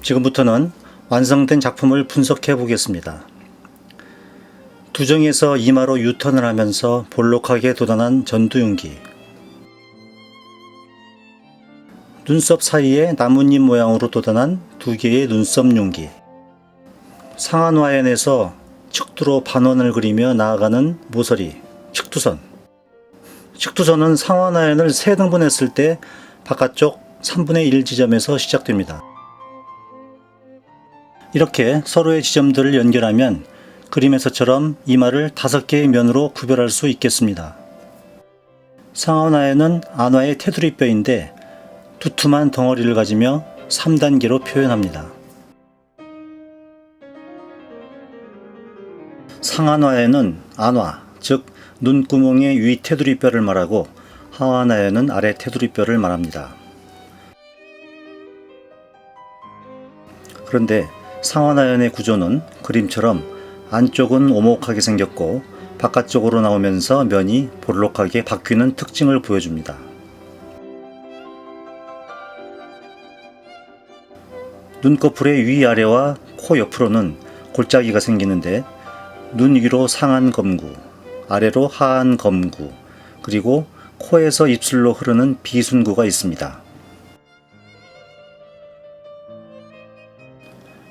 지금부터는 완성된 작품을 분석해 보겠습니다. 두정에서 이마로 유턴을 하면서 볼록하게 돋아난 전두윤기. 눈썹 사이에 나뭇잎 모양으로 돋아난 두 개의 눈썹 윤기. 상한와연에서 측두로 반원을 그리며 나아가는 모서리, 측두선. 측두선은 상한와연을 3등분했을 때 바깥쪽 3분의 1 지점에서 시작됩니다. 이렇게 서로의 지점들을 연결하면 그림에서처럼 이마를 5개의 면으로 구별할 수 있겠습니다. 상한와연은 안와의 테두리뼈인데 두툼한 덩어리를 가지며 3단계로 표현합니다. 상한와연은 안와, 즉 눈구멍의 위 테두리뼈를 말하고 하완와연은 아래 테두리뼈를 말합니다. 그런데 상한와연의 구조는 그림처럼 안쪽은 오목하게 생겼고 바깥쪽으로 나오면서 면이 볼록하게 바뀌는 특징을 보여줍니다. 눈꺼풀의 위아래와 코 옆으로는 골짜기가 생기는데 눈 위로 상안 검구, 아래로 하안 검구, 그리고 코에서 입술로 흐르는 비순구가 있습니다.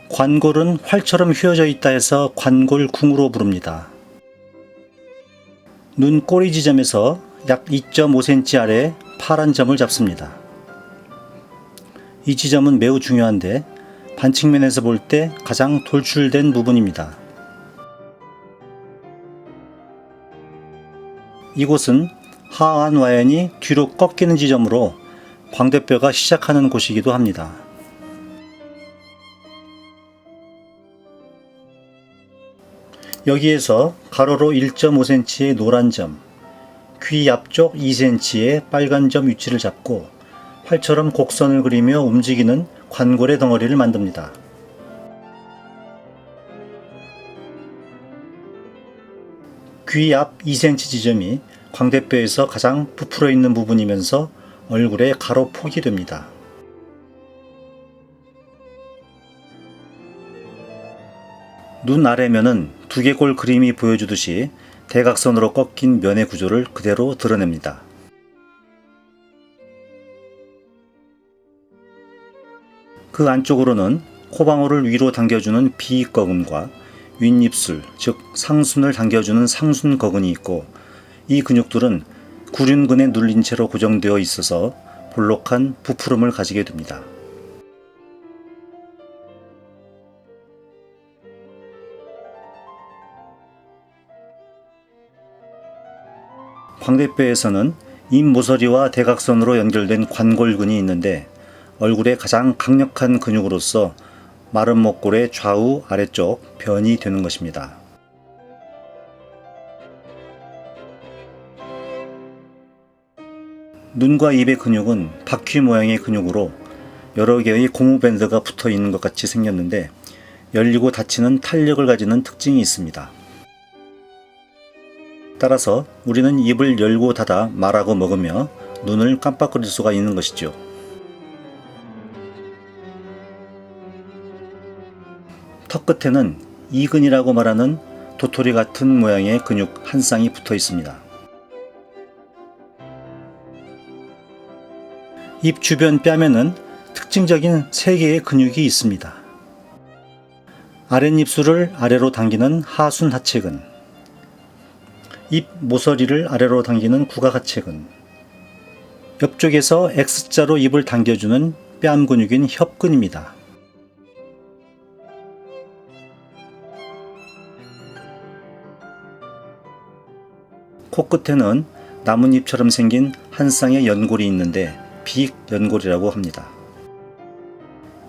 관골은 활처럼 휘어져 있다 해서 관골궁으로 부릅니다. 눈 꼬리 지점에서 약 2.5cm 아래 파란 점을 잡습니다. 이 지점은 매우 중요한데 반측면에서 볼 때 가장 돌출된 부분입니다. 이곳은 하안와연이 뒤로 꺾이는 지점으로 광대뼈가 시작하는 곳이기도 합니다. 여기에서 가로로 1.5cm의 노란 점, 귀 앞쪽 2cm의 빨간 점 위치를 잡고 활처럼 곡선을 그리며 움직이는 관골의 덩어리를 만듭니다. 귀 앞 2cm 지점이 광대뼈에서 가장 부풀어 있는 부분이면서 얼굴의 가로폭이 됩니다. 눈 아래면은 두개골 그림이 보여주듯이 대각선으로 꺾인 면의 구조를 그대로 드러냅니다. 그 안쪽으로는 코방울을 위로 당겨주는 비익거근과 윗입술, 즉 상순을 당겨주는 상순거근이 있고 이 근육들은 구륜근에 눌린 채로 고정되어 있어서 볼록한 부푸름을 가지게 됩니다. 광대뼈에서는 입모서리와 대각선으로 연결된 관골근이 있는데 얼굴의 가장 강력한 근육으로서 마른 목골의 좌우 아래쪽 변이 되는 것입니다. 눈과 입의 근육은 바퀴 모양의 근육으로 여러 개의 고무밴드가 붙어 있는 것 같이 생겼는데 열리고 닫히는 탄력을 가지는 특징이 있습니다. 따라서 우리는 입을 열고 닫아 말하고 먹으며 눈을 깜빡거릴 수가 있는 것이죠. 턱 끝에는 이근이라고 말하는 도토리 같은 모양의 근육 한 쌍이 붙어 있습니다. 입 주변 뺨에는 특징적인 3개의 근육이 있습니다. 아랫입술을 아래로 당기는 하순 하체근, 입 모서리를 아래로 당기는 구각 하체근, 옆쪽에서 X자로 입을 당겨주는 뺨 근육인 협근입니다. 코끝에는 나뭇잎처럼 생긴 한 쌍의 연골이 있는데 비익연골이라고 합니다.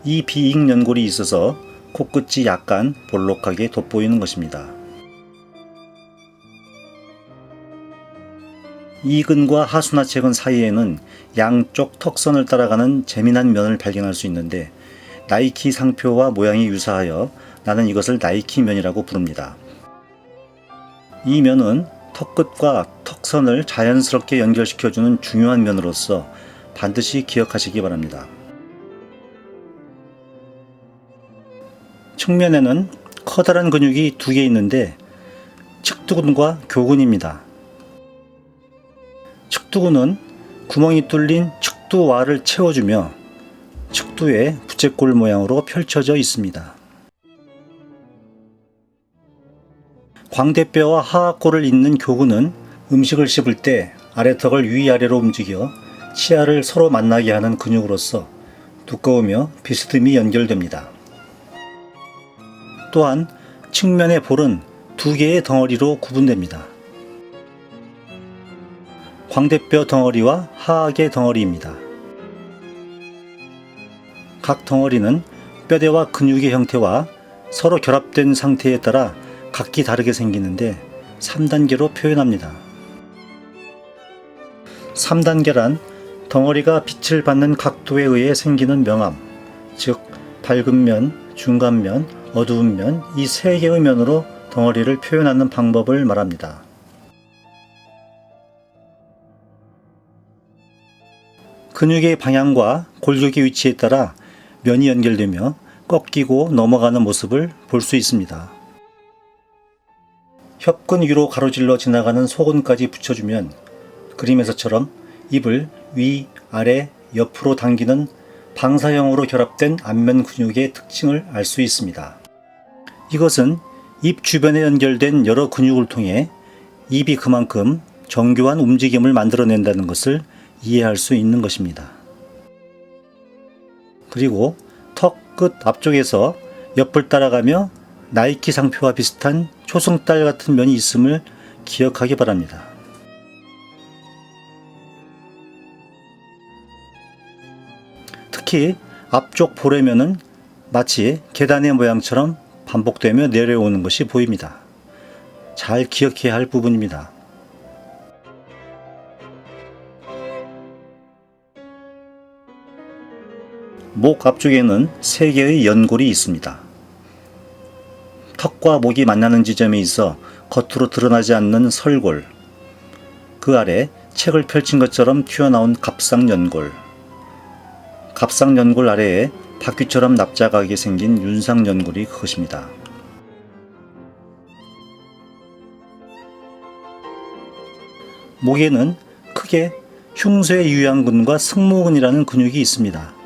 이 비익연골이 있어서 코끝이 약간 볼록하게 돋보이는 것입니다. 이근과 하순하체근 사이에는 양쪽 턱선을 따라가는 재미난 면을 발견할 수 있는데 나이키 상표와 모양이 유사하여 나는 이것을 나이키 면이라고 부릅니다. 이 면은 턱끝과 턱선을 자연스럽게 연결시켜주는 중요한 면으로서 반드시 기억하시기 바랍니다. 측면에는 커다란 근육이 두 개 있는데 측두근과 교근입니다. 측두근은 구멍이 뚫린 측두와를 채워주며 측두에 부채꼴 모양으로 펼쳐져 있습니다. 광대뼈와 하악골을 잇는 교근은 음식을 씹을 때 아래턱을 위아래로 움직여 치아를 서로 만나게 하는 근육으로서 두꺼우며 비스듬히 연결됩니다. 또한 측면의 볼은 두 개의 덩어리로 구분됩니다. 광대뼈 덩어리와 하악의 덩어리입니다. 각 덩어리는 뼈대와 근육의 형태와 서로 결합된 상태에 따라 각기 다르게 생기는데 3단계로 표현합니다. 3단계란 덩어리가 빛을 받는 각도에 의해 생기는 명암, 즉 밝은 면, 중간 면, 어두운 면, 이 세 개의 면으로 덩어리를 표현하는 방법을 말합니다. 근육의 방향과 골격의 위치에 따라 면이 연결되며 꺾이고 넘어가는 모습을 볼 수 있습니다. 협근 위로 가로질러 지나가는 소근까지 붙여주면 그림에서처럼 입을 위, 아래, 옆으로 당기는 방사형으로 결합된 안면 근육의 특징을 알 수 있습니다. 이것은 입 주변에 연결된 여러 근육을 통해 입이 그만큼 정교한 움직임을 만들어낸다는 것을 이해할 수 있는 것입니다. 그리고 턱 끝 앞쪽에서 옆을 따라가며 나이키 상표와 비슷한 초승달 같은 면이 있음을 기억하기 바랍니다. 특히 앞쪽 볼의 면은 마치 계단의 모양처럼 반복되며 내려오는 것이 보입니다. 잘 기억해야 할 부분입니다. 목 앞쪽에는 3개의 연골이 있습니다. 턱과 목이 만나는 지점에 있어 겉으로 드러나지 않는 설골, 그 아래 책을 펼친 것처럼 튀어나온 갑상연골, 갑상연골 아래에 바퀴처럼 납작하게 생긴 윤상연골이 그것입니다. 목에는 크게 흉쇄유양근과 승모근이라는 근육이 있습니다.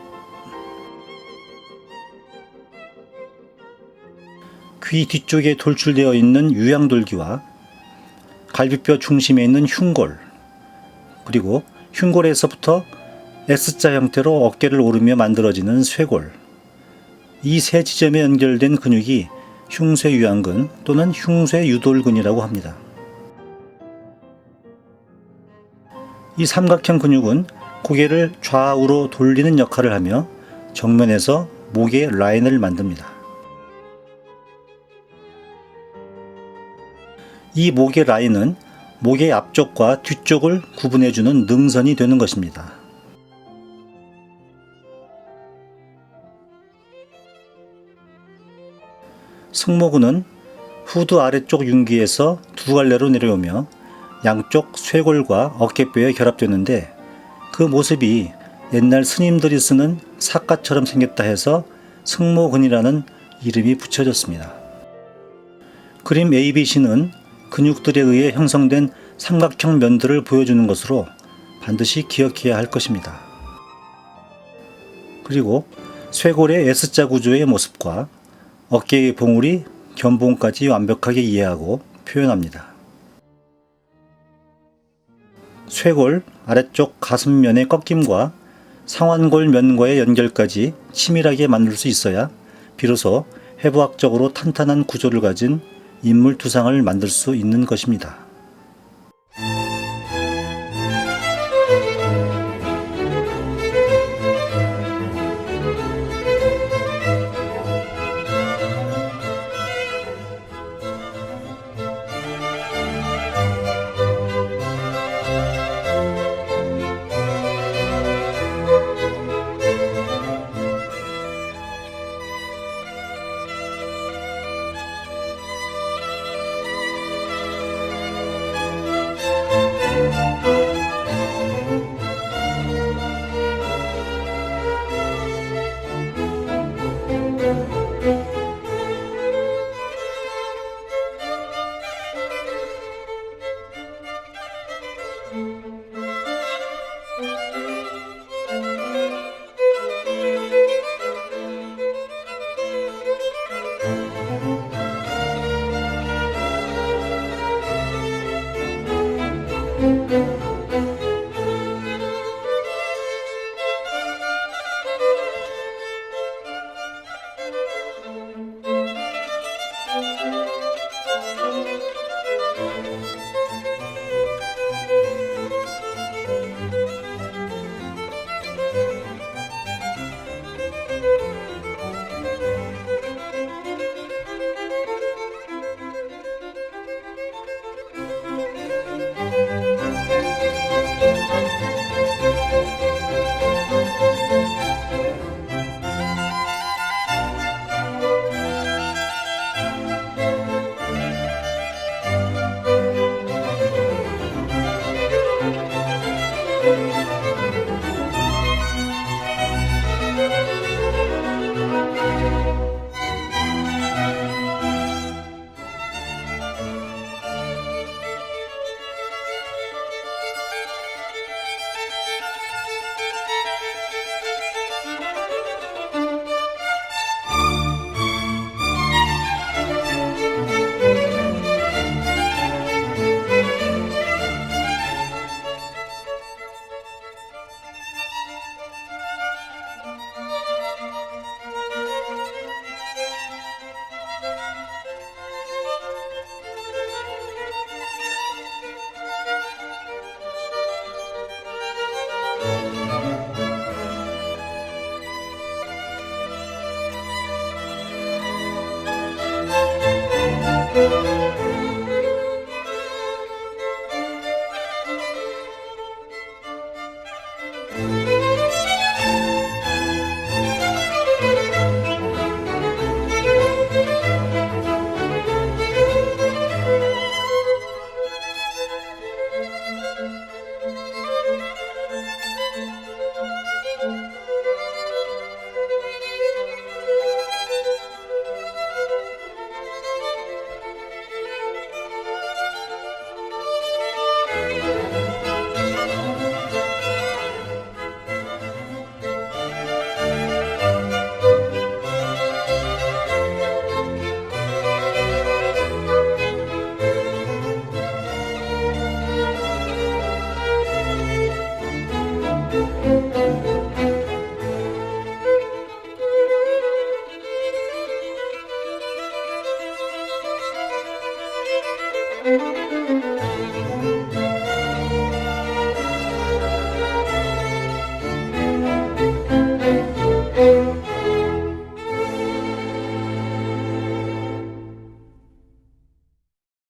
귀 뒤쪽에 돌출되어 있는 유양돌기와 갈비뼈 중심에 있는 흉골, 그리고 흉골에서부터 S자 형태로 어깨를 오르며 만들어지는 쇄골, 이 세 지점에 연결된 근육이 흉쇄유양근 또는 흉쇄유돌근이라고 합니다. 이 삼각형 근육은 고개를 좌우로 돌리는 역할을 하며 정면에서 목의 라인을 만듭니다. 이 목의 라인은 목의 앞쪽과 뒤쪽을 구분해주는 능선이 되는 것입니다. 승모근은 후두 아래쪽 윤기에서 두 갈래로 내려오며 양쪽 쇄골과 어깨뼈에 결합되는데 그 모습이 옛날 스님들이 쓰는 삿갓처럼 생겼다 해서 승모근이라는 이름이 붙여졌습니다. 그림 ABC는 근육들에 의해 형성된 삼각형 면들을 보여주는 것으로 반드시 기억해야 할 것입니다. 그리고 쇄골의 S자 구조의 모습과 어깨의 봉우리, 견봉까지 완벽하게 이해하고 표현합니다. 쇄골 아래쪽 가슴면의 꺾임과 상완골 면과의 연결까지 치밀하게 만들 수 있어야 비로소 해부학적으로 탄탄한 구조를 가진 인물 두상을 만들 수 있는 것입니다. Thank you.